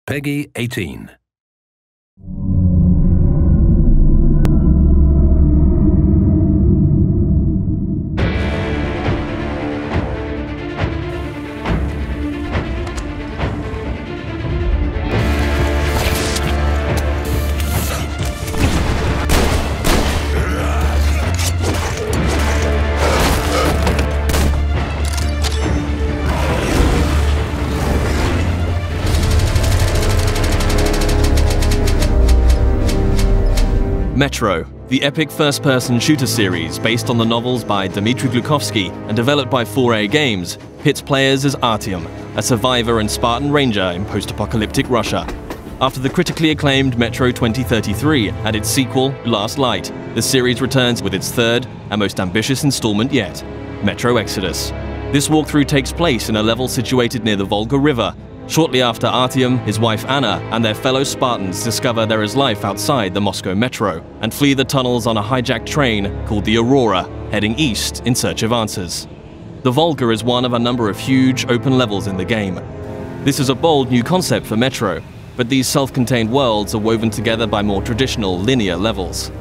PEGI 18. Metro, the epic first-person shooter series based on the novels by Dmitry Glukhovsky and developed by 4A Games, pits players as Artyom, a survivor and Spartan ranger in post-apocalyptic Russia. After the critically acclaimed Metro 2033 and its sequel, Last Light, the series returns with its third and most ambitious installment yet, Metro Exodus. This walkthrough takes place in a level situated near the Volga River, shortly after Artyom, his wife Anna, and their fellow Spartans discover there is life outside the Moscow metro and flee the tunnels on a hijacked train called the Aurora, heading east in search of answers. The Volga is one of a number of huge open levels in the game. This is a bold new concept for Metro, but these self-contained worlds are woven together by more traditional linear levels.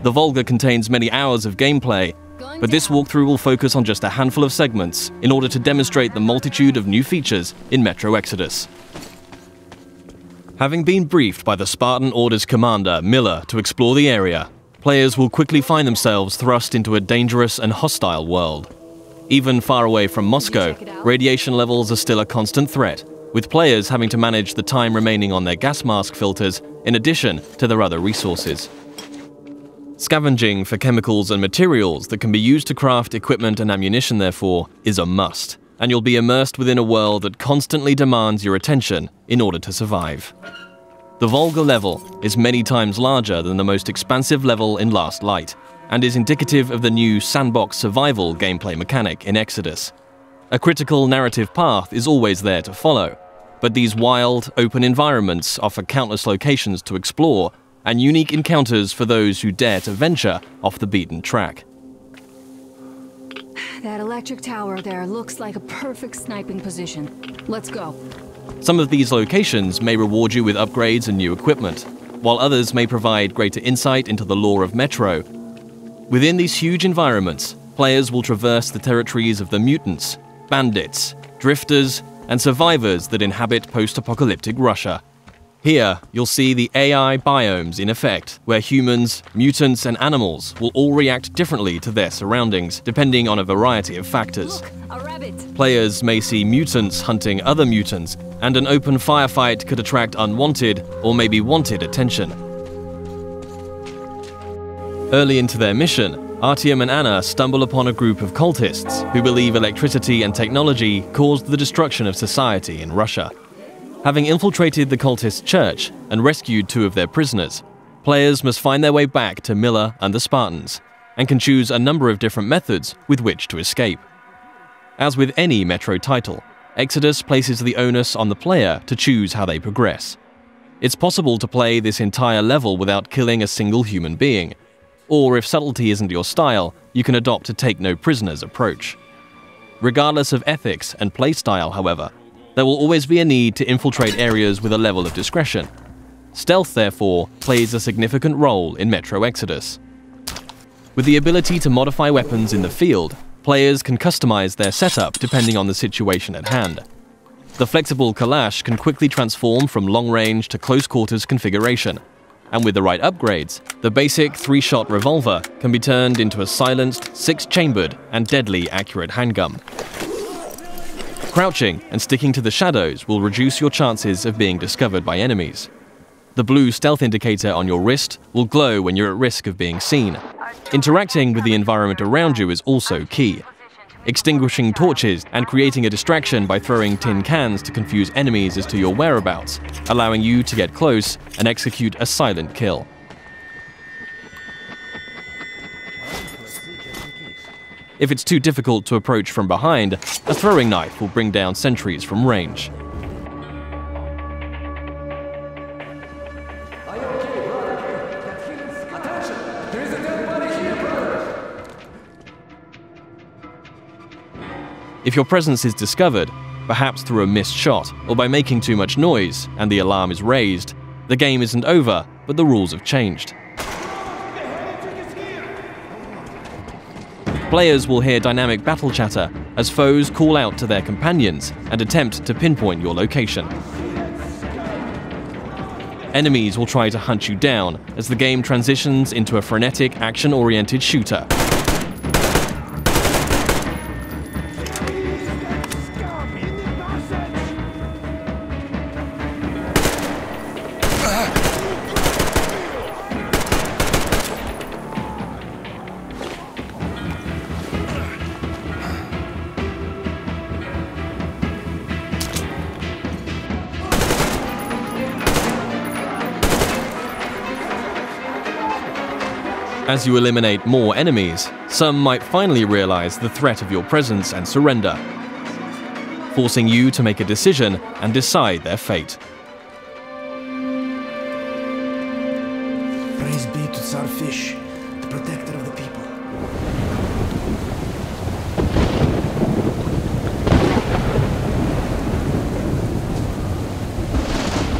The Volga contains many hours of gameplay, but this walkthrough will focus on just a handful of segments in order to demonstrate the multitude of new features in Metro Exodus. Having been briefed by the Spartan Orders commander, Miller, to explore the area, players will quickly find themselves thrust into a dangerous and hostile world. Even far away from Moscow, radiation levels are still a constant threat, with players having to manage the time remaining on their gas mask filters in addition to their other resources. Scavenging for chemicals and materials that can be used to craft equipment and ammunition, therefore, is a must, and you'll be immersed within a world that constantly demands your attention in order to survive. The Volga level is many times larger than the most expansive level in Last Light, and is indicative of the new sandbox survival gameplay mechanic in Exodus. A critical narrative path is always there to follow, but these wild, open environments offer countless locations to explore and unique encounters for those who dare to venture off the beaten track. That electric tower there looks like a perfect sniping position. Let's go. Some of these locations may reward you with upgrades and new equipment, while others may provide greater insight into the lore of Metro. Within these huge environments, players will traverse the territories of the mutants, bandits, drifters, and survivors that inhabit post-apocalyptic Russia. Here, you'll see the AI biomes in effect, where humans, mutants, and animals will all react differently to their surroundings, depending on a variety of factors. Look, a rabbit. Players may see mutants hunting other mutants, and an open firefight could attract unwanted or maybe wanted attention. Early into their mission, Artyom and Anna stumble upon a group of cultists who believe electricity and technology caused the destruction of society in Russia. Having infiltrated the cultist church and rescued 2 of their prisoners, players must find their way back to Miller and the Spartans, and can choose a number of different methods with which to escape. As with any Metro title, Exodus places the onus on the player to choose how they progress. It's possible to play this entire level without killing a single human being, or if subtlety isn't your style, you can adopt a take-no-prisoners approach. Regardless of ethics and playstyle, however, there will always be a need to infiltrate areas with a level of discretion. Stealth, therefore, plays a significant role in Metro Exodus. With the ability to modify weapons in the field, players can customize their setup depending on the situation at hand. The flexible Kalash can quickly transform from long-range to close-quarters configuration, and with the right upgrades, the basic 3-shot revolver can be turned into a silenced, 6-chambered, and deadly accurate handgun. Crouching and sticking to the shadows will reduce your chances of being discovered by enemies. The blue stealth indicator on your wrist will glow when you're at risk of being seen. Interacting with the environment around you is also key. Extinguishing torches and creating a distraction by throwing tin cans to confuse enemies as to your whereabouts, allowing you to get close and execute a silent kill. If it's too difficult to approach from behind, a throwing knife will bring down sentries from range. If your presence is discovered, perhaps through a missed shot or by making too much noise and the alarm is raised, the game isn't over, but the rules have changed. Players will hear dynamic battle chatter as foes call out to their companions and attempt to pinpoint your location. Enemies will try to hunt you down as the game transitions into a frenetic, action-oriented shooter. As you eliminate more enemies, some might finally realize the threat of your presence and surrender, forcing you to make a decision and decide their fate. Praise be to Tsar Fish, the protector of the people.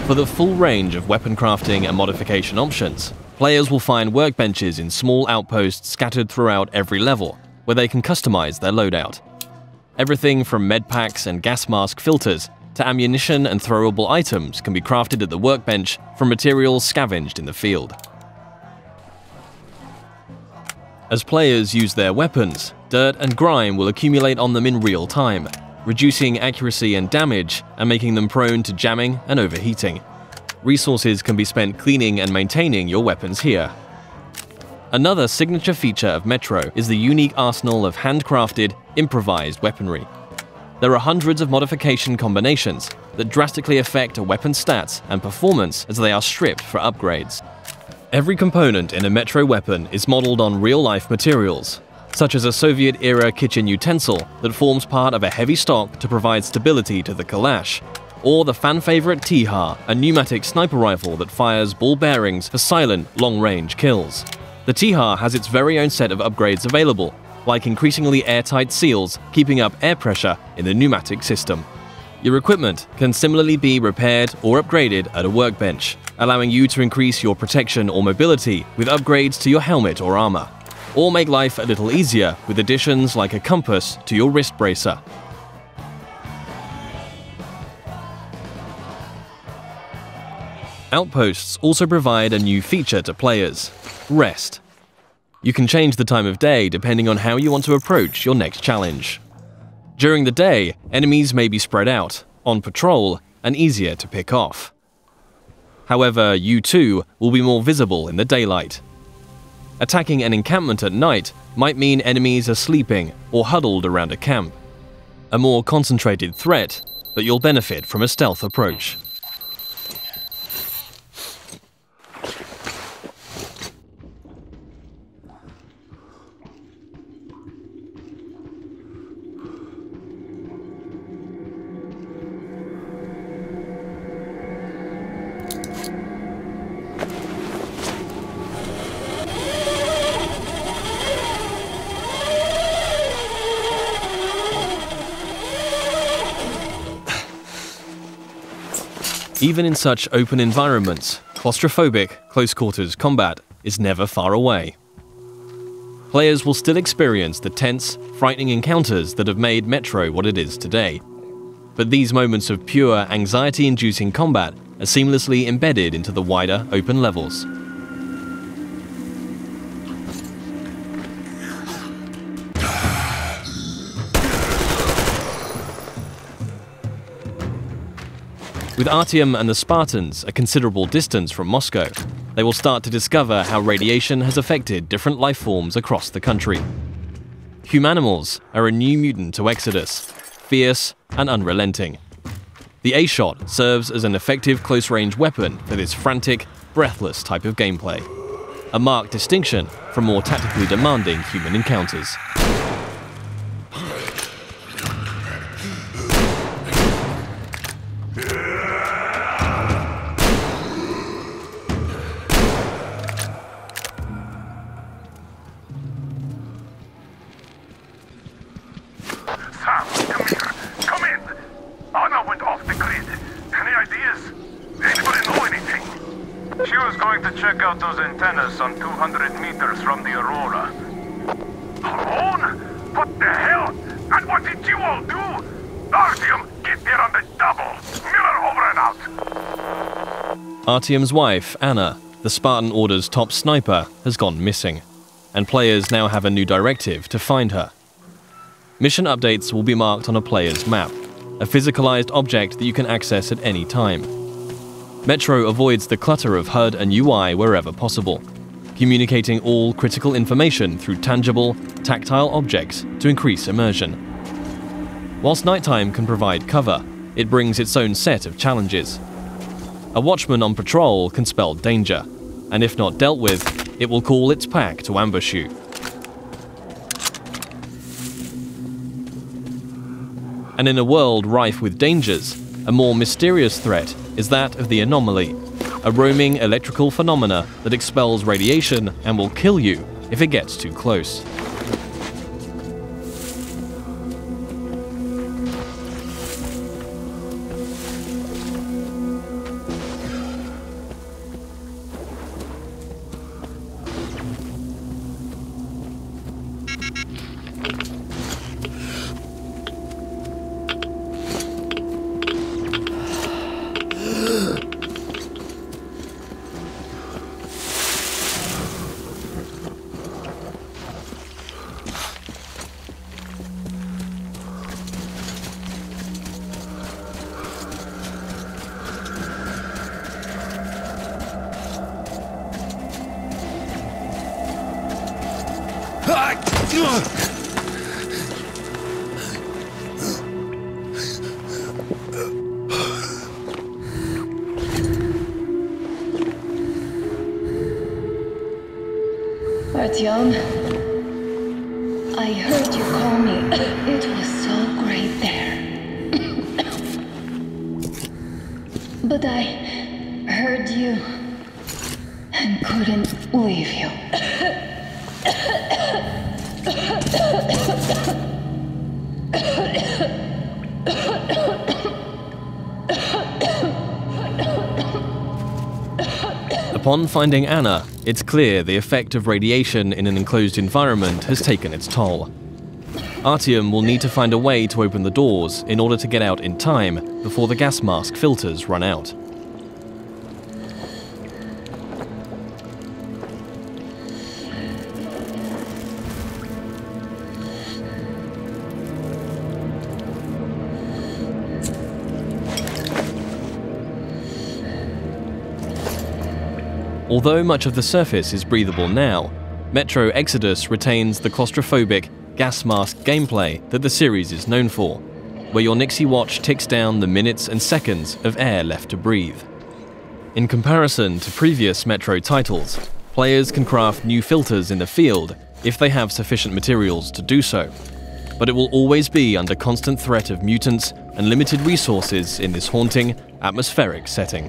For the full range of weapon crafting and modification options, players will find workbenches in small outposts scattered throughout every level, where they can customize their loadout. Everything from medpacks and gas mask filters to ammunition and throwable items can be crafted at the workbench from materials scavenged in the field. As players use their weapons, dirt and grime will accumulate on them in real time, reducing accuracy and damage and making them prone to jamming and overheating. Resources can be spent cleaning and maintaining your weapons here. Another signature feature of Metro is the unique arsenal of handcrafted, improvised weaponry. There are hundreds of modification combinations that drastically affect a weapon's stats and performance as they are stripped for upgrades. Every component in a Metro weapon is modeled on real-life materials, such as a Soviet-era kitchen utensil that forms part of a heavy stock to provide stability to the Kalash, or the fan-favorite Tiha, a pneumatic sniper rifle that fires ball bearings for silent, long-range kills. The Tiha has its very own set of upgrades available, like increasingly airtight seals keeping up air pressure in the pneumatic system. Your equipment can similarly be repaired or upgraded at a workbench, allowing you to increase your protection or mobility with upgrades to your helmet or armor, or make life a little easier with additions like a compass to your wrist bracer. Outposts also provide a new feature to players: rest. You can change the time of day depending on how you want to approach your next challenge. During the day, enemies may be spread out, on patrol, and easier to pick off. However, you too will be more visible in the daylight. Attacking an encampment at night might mean enemies are sleeping or huddled around a camp. A more concentrated threat, but you'll benefit from a stealth approach. Even in such open environments, claustrophobic, close-quarters combat is never far away. Players will still experience the tense, frightening encounters that have made Metro what it is today. But these moments of pure, anxiety-inducing combat are seamlessly embedded into the wider, open levels. With Artyom and the Spartans a considerable distance from Moscow, they will start to discover how radiation has affected different life forms across the country. Humanimals are a new mutant to Exodus, fierce and unrelenting. The A-Shot serves as an effective close-range weapon for this frantic, breathless type of gameplay, a marked distinction from more tactically demanding human encounters. Yes. Anybody know anything? She was going to check out those antennas on 200 meters from the Aurora. Alone? What the hell? And what did you all do? Artyom, get there on the double. Miller over and out. Artyom's wife, Anna, the Spartan Order's top sniper, has gone missing, and players now have a new directive to find her. Mission updates will be marked on a player's map, a physicalized object that you can access at any time. Metro avoids the clutter of HUD and UI wherever possible, communicating all critical information through tangible, tactile objects to increase immersion. Whilst nighttime can provide cover, it brings its own set of challenges. A watchman on patrol can spell danger, and if not dealt with, it will call its pack to ambush you. And in a world rife with dangers, a more mysterious threat is that of the anomaly, a roaming electrical phenomena that expels radiation and will kill you if it gets too close. Artyom, I heard you call me. It was so great there. But I heard you and couldn't leave you. Upon finding Anna, it's clear the effect of radiation in an enclosed environment has taken its toll. Artyom will need to find a way to open the doors in order to get out in time before the gas mask filters run out. Although much of the surface is breathable now, Metro Exodus retains the claustrophobic, gas mask gameplay that the series is known for, where your Nixie watch ticks down the minutes and seconds of air left to breathe. In comparison to previous Metro titles, players can craft new filters in the field if they have sufficient materials to do so, but it will always be under constant threat of mutants and limited resources in this haunting, atmospheric setting.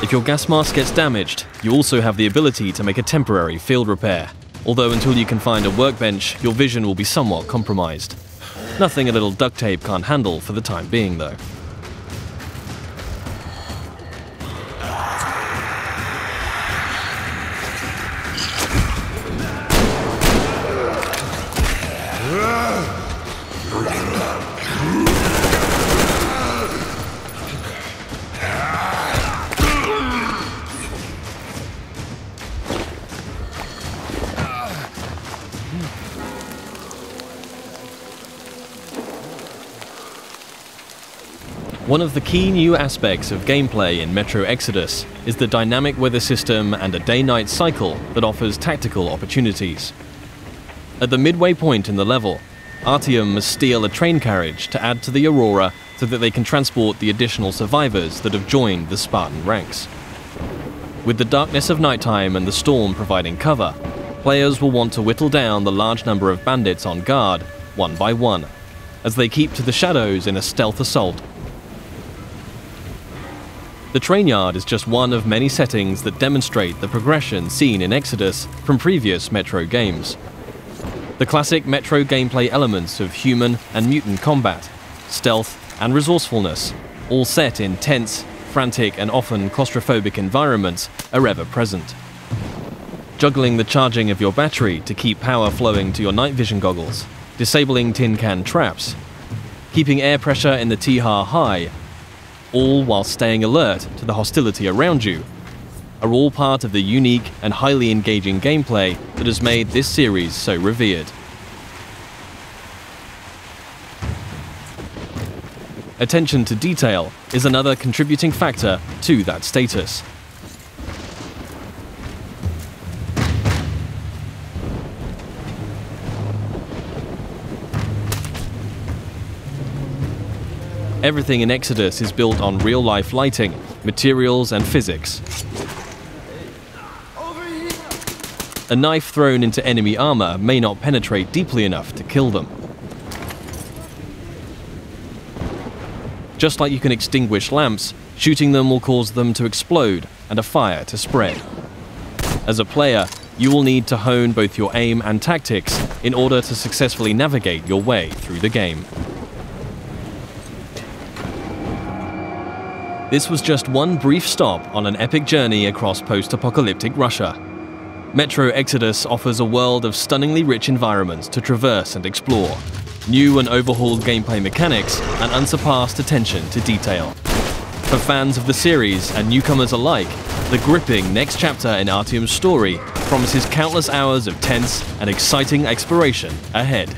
If your gas mask gets damaged, you also have the ability to make a temporary field repair, although until you can find a workbench, your vision will be somewhat compromised. Nothing a little duct tape can't handle for the time being, though. One of the key new aspects of gameplay in Metro Exodus is the dynamic weather system and a day-night cycle that offers tactical opportunities. At the midway point in the level, Artyom must steal a train carriage to add to the Aurora so that they can transport the additional survivors that have joined the Spartan ranks. With the darkness of nighttime and the storm providing cover, players will want to whittle down the large number of bandits on guard, one by one, as they keep to the shadows in a stealth assault. The train yard is just one of many settings that demonstrate the progression seen in Exodus from previous Metro games. The classic Metro gameplay elements of human and mutant combat, stealth and resourcefulness, all set in tense, frantic and often claustrophobic environments, are ever present. Juggling the charging of your battery to keep power flowing to your night vision goggles, disabling tin can traps, keeping air pressure in the T-HAR high, all while staying alert to the hostility around you, are all part of the unique and highly engaging gameplay that has made this series so revered. Attention to detail is another contributing factor to that status. Everything in Exodus is built on real-life lighting, materials and physics. A knife thrown into enemy armor may not penetrate deeply enough to kill them. Just like you can extinguish lamps, shooting them will cause them to explode and a fire to spread. As a player, you will need to hone both your aim and tactics in order to successfully navigate your way through the game. This was just one brief stop on an epic journey across post-apocalyptic Russia. Metro Exodus offers a world of stunningly rich environments to traverse and explore, new and overhauled gameplay mechanics, and unsurpassed attention to detail. For fans of the series and newcomers alike, the gripping next chapter in Artyom's story promises countless hours of tense and exciting exploration ahead.